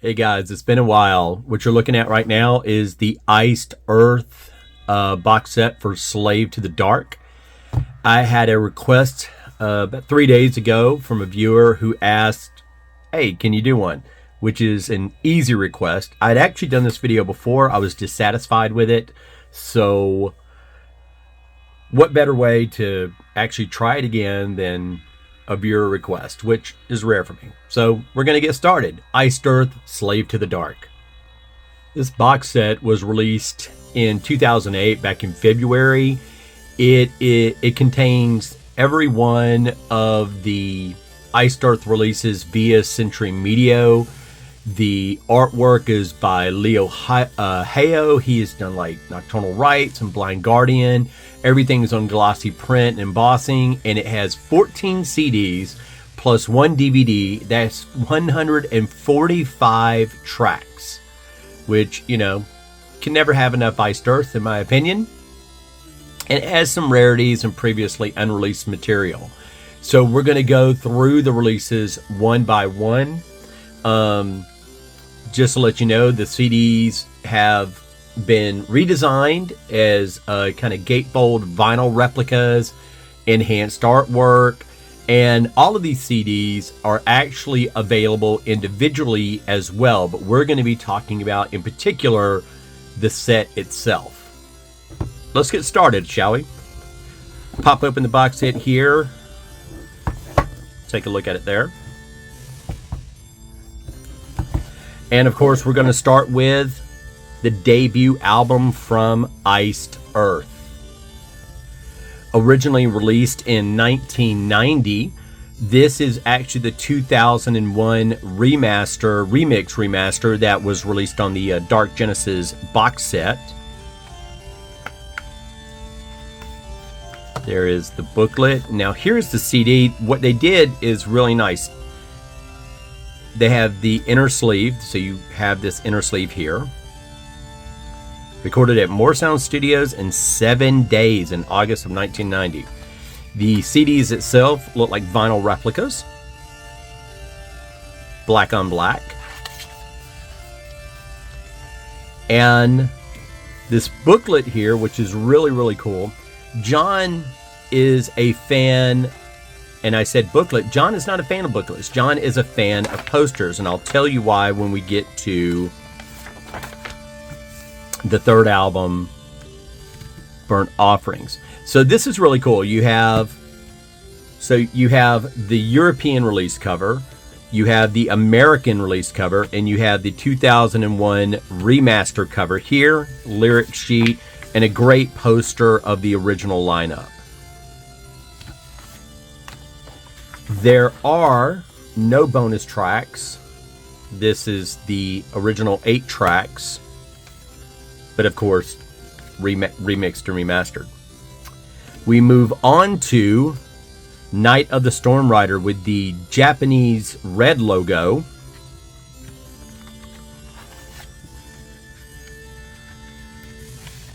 Hey guys, it's been a while. What you're looking at right now is the Iced Earth box set for Slave to the Dark. I had a request about 3 days ago from a viewer who asked, hey, can you do one? Which is an easy request. I'd actually done this video before. I was dissatisfied with it. So what better way to actually try it again than a viewer request, which is rare for me. So we're going to get started. Iced Earth, Slave to the Dark. This box set was released in 2008, back in February. It contains every one of the Iced Earth releases via Century Media. The artwork is by Leo Hao. He has done like Nocturnal Rites and Blind Guardian. Everything is on glossy print and embossing, and it has 14 CDs plus 1 DVD. That's 145 tracks, which, you know, can never have enough Iced Earth, in my opinion. And it has some rarities and previously unreleased material. So we're going to go through the releases one by one. Just to let you know, the CDs have been redesigned as kind of gatefold vinyl replicas, enhanced artwork, and all of these CDs are actually available individually as well, but we're going to be talking about in particular the set itself. Let's get started, shall we? Pop open the box set here, take a look at it there. And of course we're going to start with the debut album from Iced Earth. Originally released in 1990, this is actually the 2001 remix remaster that was released on the Dark Genesis box set. There is the booklet. Now here's the CD. What they did is really nice. They have the inner sleeve, so you have this inner sleeve here. Recorded at More Sound Studios in 7 days in August of 1990. The CDs itself look like vinyl replicas. Black on black. And this booklet here, which is really, really cool. John is a fan, and I said booklet. John is not a fan of booklets. John is a fan of posters, and I'll tell you why when we get to the third album, Burnt Offerings. So this is really cool. You have the European release cover, you have the American release cover, and you have the 2001 remaster cover here, lyric sheet, and a great poster of the original lineup. There are no bonus tracks. This is the original 8 tracks, but of course remixed and remastered. We move on to Night of the Stormrider with the Japanese red logo.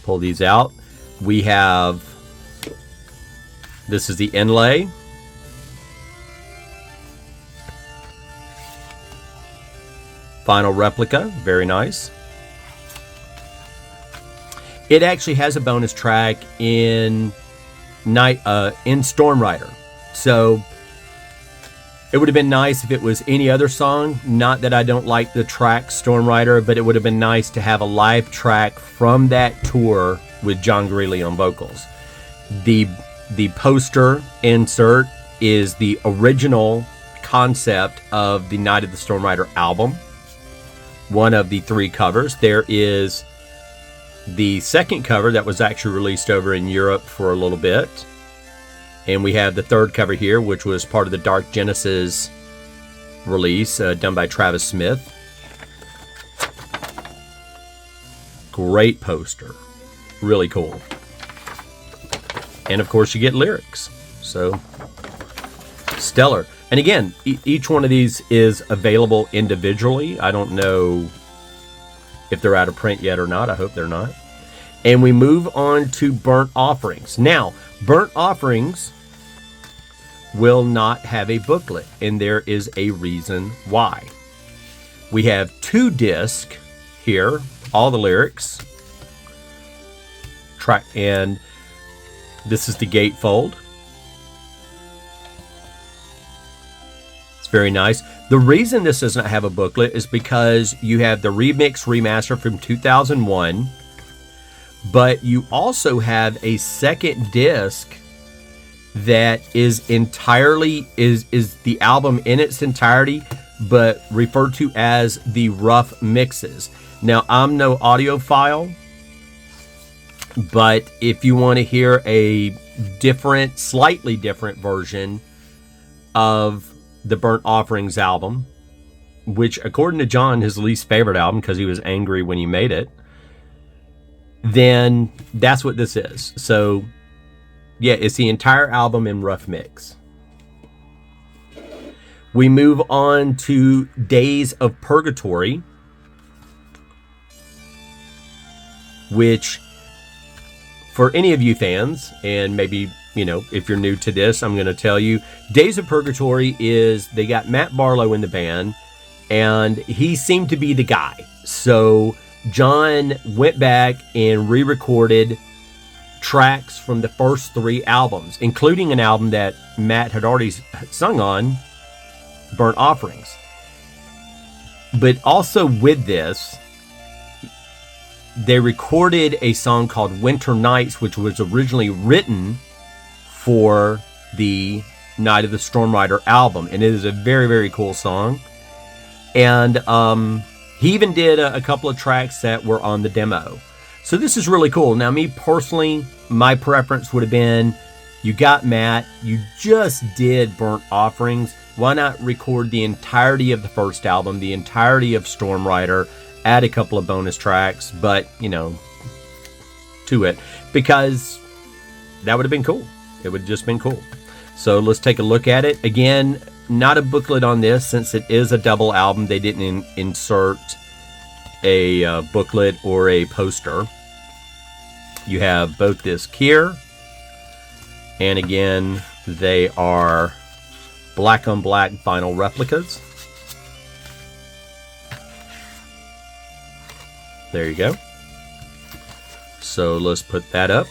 Pull these out. We have, this is the inlay. Final replica, very nice. It actually has a bonus track in Stormrider. So it would have been nice if it was any other song. Not that I don't like the track Stormrider, but it would have been nice to have a live track from that tour with John Greeley on vocals. The poster insert is the original concept of the Night of the Stormrider album. One of the 3 covers. There is the second cover that was actually released over in Europe for a little bit. And we have the third cover here, which was part of the Dark Genesis release done by Travis Smith. Great poster. Really cool. And of course you get lyrics. So stellar. And again, each one of these is available individually. I don't know if they're out of print yet or not. I hope they're not. And we move on to Burnt Offerings. Now, Burnt Offerings will not have a booklet, and there is a reason why. We have 2 discs here, all the lyrics. Track, and this is the gatefold. It's very nice. The reason this does not have a booklet is because you have the remix remaster from 2001, but you also have a second disc that is entirely is the album in its entirety, but referred to as the rough mixes. Now, I'm no audiophile, but if you want to hear a different, slightly different version of the Burnt Offerings album, which according to John, his least favorite album because he was angry when he made it, then that's what this is. So yeah, it's the entire album in rough mix. We move on to Days of Purgatory, which for any of you fans, and maybe, you know, if you're new to this, I'm going to tell you, Days of Purgatory is, they got Matt Barlow in the band, and he seemed to be the guy. So John went back and re-recorded tracks from the first 3 albums, including an album that Matt had already sung on, Burnt Offerings. But also with this, they recorded a song called Winter Nights, which was originally written for the Night of the Stormrider album, and it is a very, very cool song. And he even did a couple of tracks that were on the demo. So this is really cool. Now, me personally, my preference would have been, you got Matt, you just did Burnt Offerings, why not record the entirety of the first album, the entirety of Stormrider, add a couple of bonus tracks, but, you know, to it, because that would have been cool. It would have just been cool. So let's take a look at it. Again, not a booklet on this, since it is a double album. They didn't insert a booklet or a poster. You have both discs here, and again, they are black on black vinyl replicas. There you go. So let's put that up.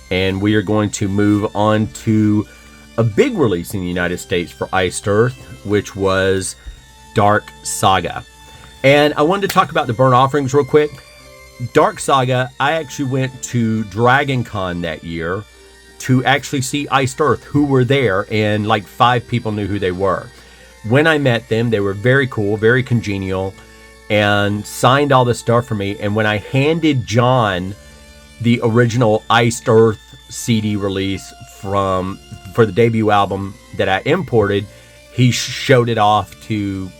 And we are going to move on to a big release in the United States for Iced Earth, which was Dark Saga. And I wanted to talk about the Burnt Offerings real quick. Dark Saga, I actually went to Dragon Con that year to actually see Iced Earth, who were there, and like 5 people knew who they were. When I met them, they were very cool, very congenial, and signed all this stuff for me. And when I handed John the original Iced Earth CD release for the debut album that I imported, he showed it off to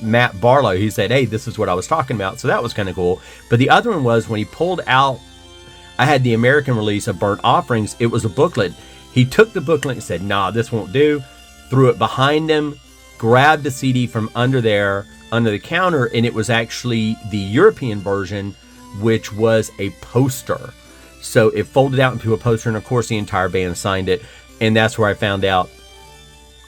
Matt Barlow. He said, hey, this is what I was talking about. So that was kind of cool. But the other one was when he pulled out, I had the American release of Burnt Offerings. It was a booklet. He took the booklet and said, nah, this won't do. Threw it behind him, grabbed the CD from under the counter, and it was actually the European version, which was a poster. So it folded out into a poster, and of course the entire band signed it. And that's where I found out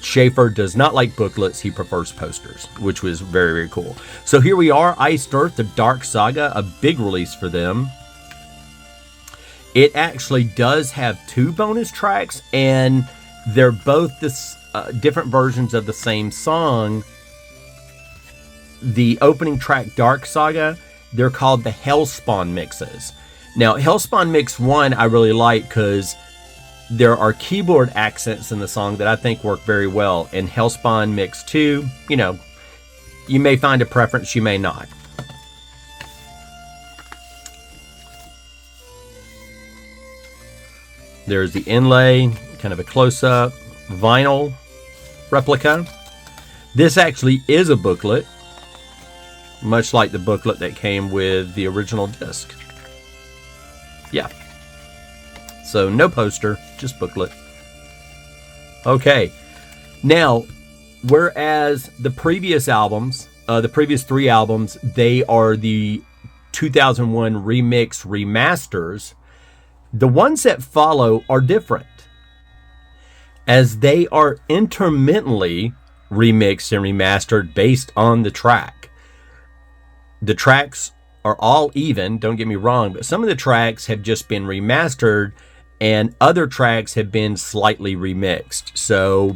Schaefer does not like booklets, he prefers posters, which was very, very cool. So here we are, Iced Earth, the Dark Saga, a big release for them. It actually does have 2 bonus tracks, and they're both different versions of the same song. The opening track, Dark Saga, they're called the Hellspawn mixes. Now, Hellspawn Mix 1 I really like because there are keyboard accents in the song that I think work very well. And Hellspawn Mix 2, you know, you may find a preference, you may not. There's the inlay, kind of a close-up vinyl replica. This actually is a booklet, much like the booklet that came with the original disc. Yeah. So no poster, just booklet. Okay. Now, whereas the previous albums, the previous 3 albums, they are the 2001 remix remasters, the ones that follow are different, as they are intermittently remixed and remastered based on the track. The tracks are all even, don't get me wrong, but some of the tracks have just been remastered and other tracks have been slightly remixed. So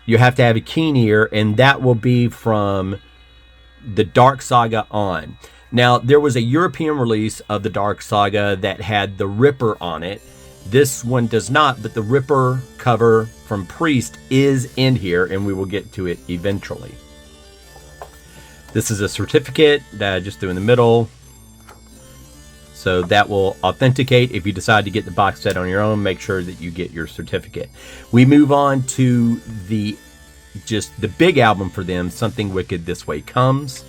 you have to have a keen ear, and that will be from the Dark Saga on. Now, there was a European release of the Dark Saga that had the Ripper on it. This one does not, but the Ripper cover from Priest is in here, and we will get to it eventually. This is a certificate that I just threw in the middle. So that will authenticate. If you decide to get the box set on your own, make sure that you get your certificate. We move on to the big album for them, Something Wicked This Way Comes.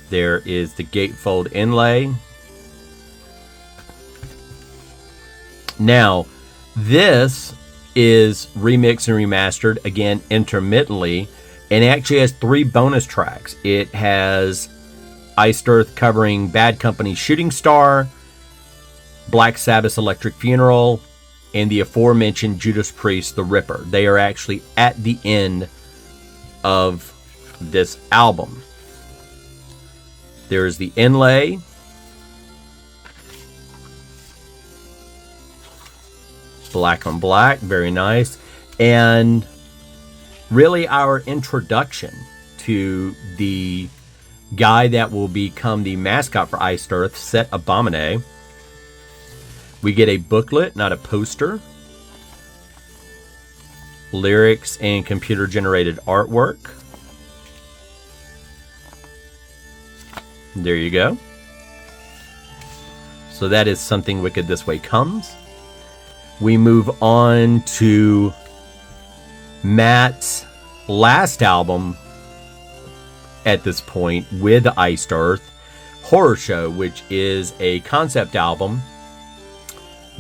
There is the gatefold inlay. Now, this is remixed and remastered, again, intermittently, and it actually has 3 bonus tracks. It has Iced Earth covering Bad Company's Shooting Star, Black Sabbath's Electric Funeral, and the aforementioned Judas Priest, The Ripper. They are actually at the end of this album. There's the inlay. Black on black, very nice. And really our introduction to the guy that will become the mascot for Iced Earth, Set Abomine. We get a booklet, not a poster. Lyrics and computer-generated artwork. There you go. So that is Something Wicked This Way Comes. We move on to Matt's last album at this point with Iced Earth, Horror Show, which is a concept album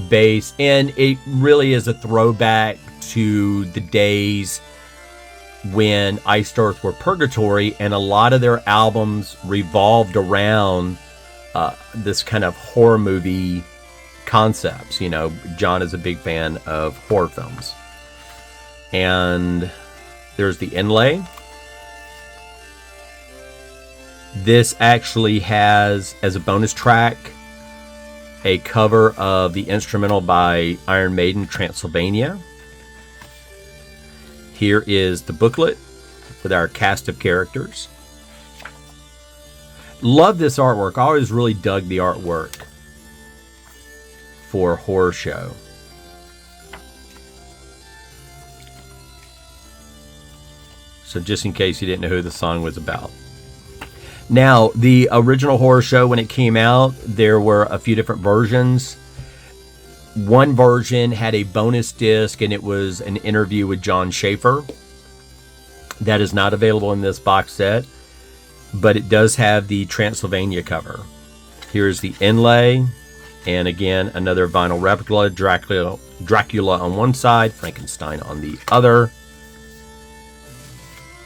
based, and it really is a throwback to the days when Iced Earth were Purgatory, and a lot of their albums revolved around this kind of horror movie concepts. You know, John is a big fan of horror films. And there's the inlay. This actually has, as a bonus track, a cover of the instrumental by Iron Maiden, Transylvania. Here is the booklet with our cast of characters. Love this artwork. I always really dug the artwork for Horror Show. So just in case you didn't know who the song was about. Now, the original Horror Show, when it came out, there were a few different versions. One version had a bonus disc, and it was an interview with John Schaefer. That is not available in this box set, but it does have the Transylvania cover. Here's the inlay, and again, another vinyl replica, Dracula on one side, Frankenstein on the other.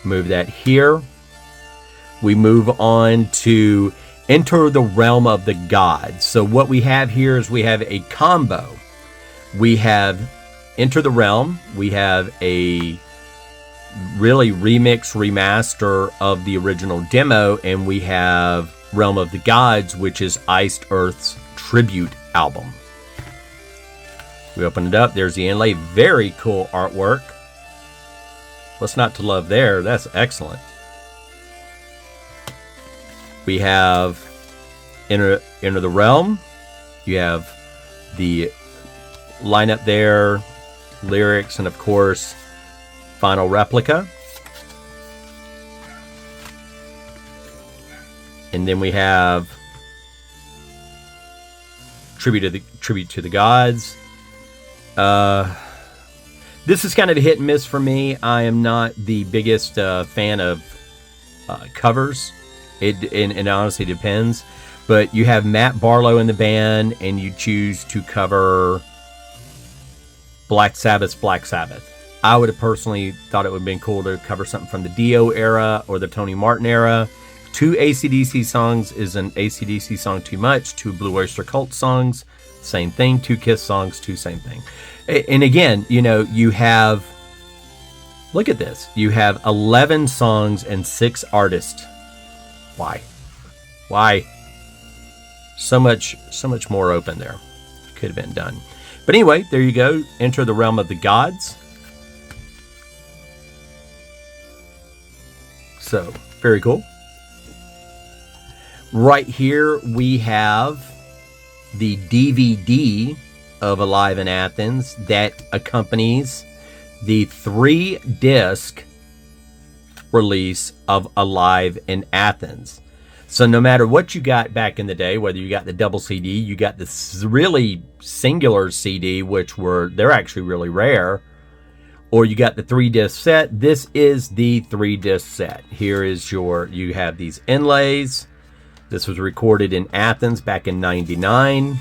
Move that here. We move on to Enter the Realm of the Gods. So what we have here is we have a combo. We have Enter the Realm. We have a really remix, remaster of the original demo. And we have Realm of the Gods, which is Iced Earth's tribute album. We open it up. There's the inlay. Very cool artwork. What's not to love there? That's excellent. We have Enter the Realm. You have the lineup there, lyrics, and of course, final replica. And then we have tribute to the gods. This is kind of a hit and miss for me. I am not the biggest fan of covers. It honestly depends. But you have Matt Barlow in the band, and you choose to cover Black Sabbath's Black Sabbath. I would have personally thought it would have been cool to cover something from the Dio era or the Tony Martin era. 2 AC/DC songs is an AC/DC song too much. 2 Blue Oyster Cult songs, same thing. 2 Kiss songs, same thing. And again, you know, you have Look at this. You have 11 songs and 6 artists. Why? Why? So much more open there. Could have been done. But anyway, there you go. Enter the realm of the gods. So, very cool. Right here we have the DVD of Alive in Athens that accompanies the 3-disc release of Alive in Athens. So no matter what you got back in the day, whether you got the double CD, you got the really singular CD, which they're actually really rare, or you got the 3-disc set, this is the 3-disc set. Here is you have these inlays. This was recorded in Athens back in '99.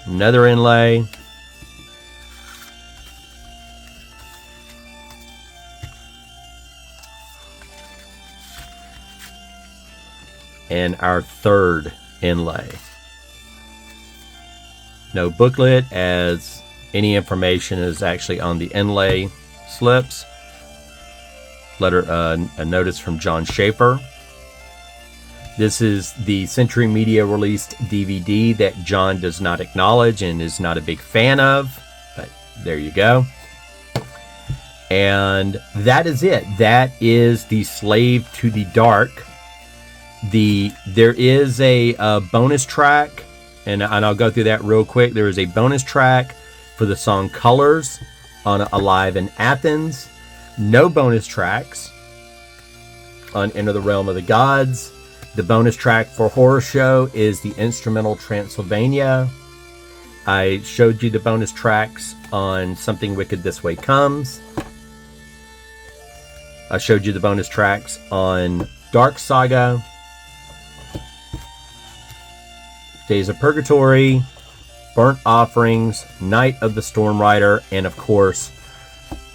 Another inlay. And our third inlay. No booklet, as any information is actually on the inlay slips. A notice from John Schaefer. This is the Century Media released DVD that John does not acknowledge and is not a big fan of, but there you go. And that is it. That is the Slave to the Dark. There is a bonus track, and I'll go through that real quick. There is a bonus track for the song Colors on Alive in Athens. No bonus tracks on Enter the Realm of the Gods. The bonus track for Horror Show is the instrumental Transylvania. I showed you the bonus tracks on Something Wicked This Way Comes. I showed you the bonus tracks on Dark Saga, Days of Purgatory, Burnt Offerings, Night of the Stormrider, and of course,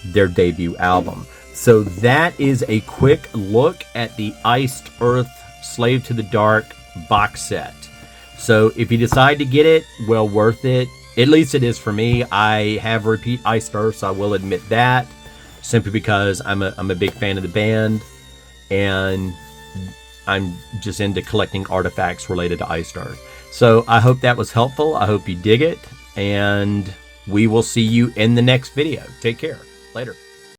their debut album. So that is a quick look at the Iced Earth Slave to the Dark box set. So if you decide to get it, well worth it. At least it is for me. I have repeat Iced Earth, so I will admit that, simply because I'm a big fan of the band, and I'm just into collecting artifacts related to Iced Earth. So I hope that was helpful. I hope you dig it, and we will see you in the next video. Take care. Later.